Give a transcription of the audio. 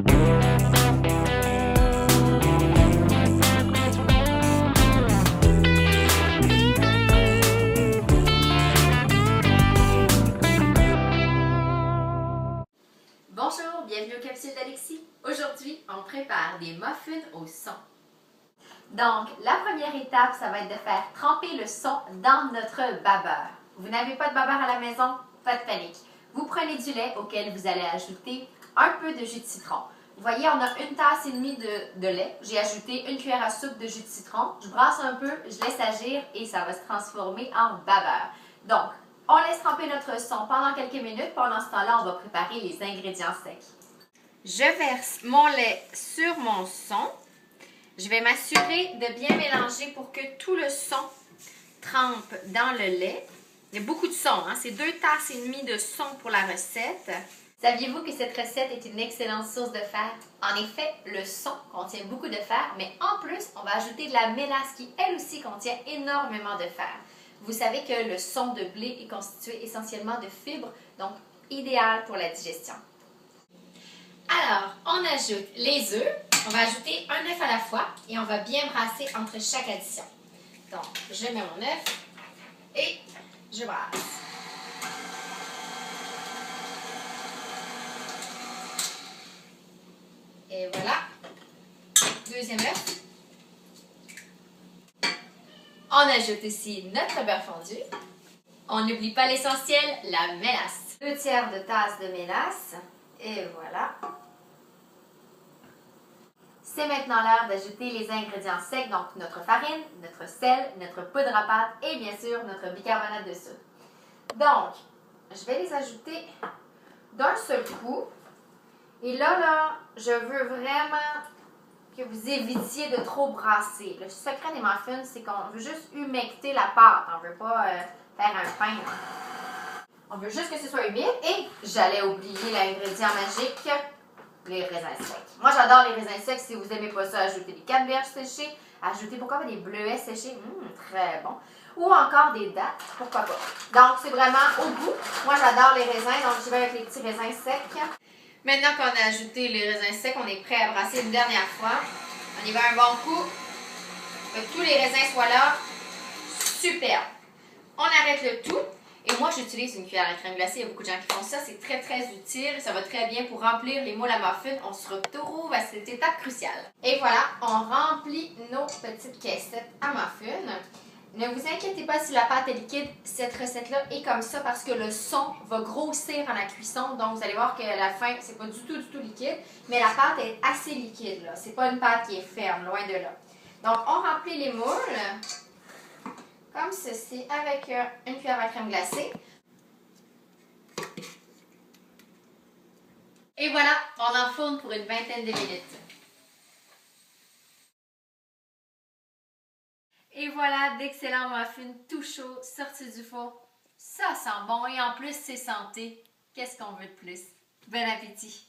Bonjour, bienvenue aux capsules d'Alexis. Aujourd'hui, on prépare des muffins au son. Donc, la première étape, ça va être de faire tremper le son dans notre babeur. Vous n'avez pas de babeur à la maison? Pas de panique. Vous prenez du lait auquel vous allez ajouter un peu de jus de citron. Vous voyez, on a 1,5 tasse de lait. J'ai ajouté 1 cuillère à soupe de jus de citron. Je brasse un peu, je laisse agir et ça va se transformer en babeur. Donc, on laisse tremper notre son pendant quelques minutes. Pendant ce temps-là, on va préparer les ingrédients secs. Je verse mon lait sur mon son. Je vais m'assurer de bien mélanger pour que tout le son trempe dans le lait. Il y a beaucoup de son, hein? C'est 2,5 tasses de son pour la recette. Saviez-vous que cette recette est une excellente source de fer? En effet, le son contient beaucoup de fer, mais en plus, on va ajouter de la mélasse qui, elle aussi, contient énormément de fer. Vous savez que le son de blé est constitué essentiellement de fibres, donc idéal pour la digestion. Alors, on ajoute les œufs. On va ajouter un œuf à la fois et on va bien brasser entre chaque addition. Donc, je mets mon œuf et je brasse. Et voilà. Deuxième œuf. On ajoute aussi notre beurre fondu. On n'oublie pas l'essentiel, la mélasse. 2/3 de tasse de mélasse. Et voilà. C'est maintenant l'heure d'ajouter les ingrédients secs, donc notre farine, notre sel, notre poudre à pâte et bien sûr notre bicarbonate de soude. Donc, je vais les ajouter d'un seul coup. Et là, je veux vraiment que vous évitiez de trop brasser. Le secret des muffins, c'est qu'on veut juste humecter la pâte. On ne veut pas faire un pain. On veut juste que ce soit humide. Et j'allais oublier l'ingrédient magique, les raisins secs. Moi, j'adore les raisins secs. Si vous n'aimez pas ça, ajoutez des canneberges séchées. Ajoutez pourquoi pas des bleuets séchés. Très bon. Ou encore des dattes. Pourquoi pas. Donc, c'est vraiment au goût. Moi, j'adore les raisins. Donc, je vais avec les petits raisins secs. Maintenant qu'on a ajouté les raisins secs, on est prêt à brasser une dernière fois. On y va un bon coup. Que tous les raisins soient là. Superbe. On arrête le tout. Et moi, j'utilise une cuillère à crème glacée. Il y a beaucoup de gens qui font ça. C'est très, très utile. Ça va très bien pour remplir les moules à muffins. On se retrouve à cette étape cruciale. Et voilà, on remplit nos petites caissettes à muffins. Ne vous inquiétez pas si la pâte est liquide. Cette recette-là est comme ça parce que le son va grossir en la cuisson. Donc, vous allez voir qu'à la fin, c'est pas du tout liquide. Mais la pâte est assez liquide, là. C'est pas une pâte qui est ferme, loin de là. Donc, on remplit les moules comme ceci avec une cuillère à crème glacée. Et voilà, on enfourne pour une vingtaine de minutes. Et voilà, d'excellents muffins tout chauds sortis du four. Ça sent bon et en plus c'est santé. Qu'est-ce qu'on veut de plus? Bon appétit!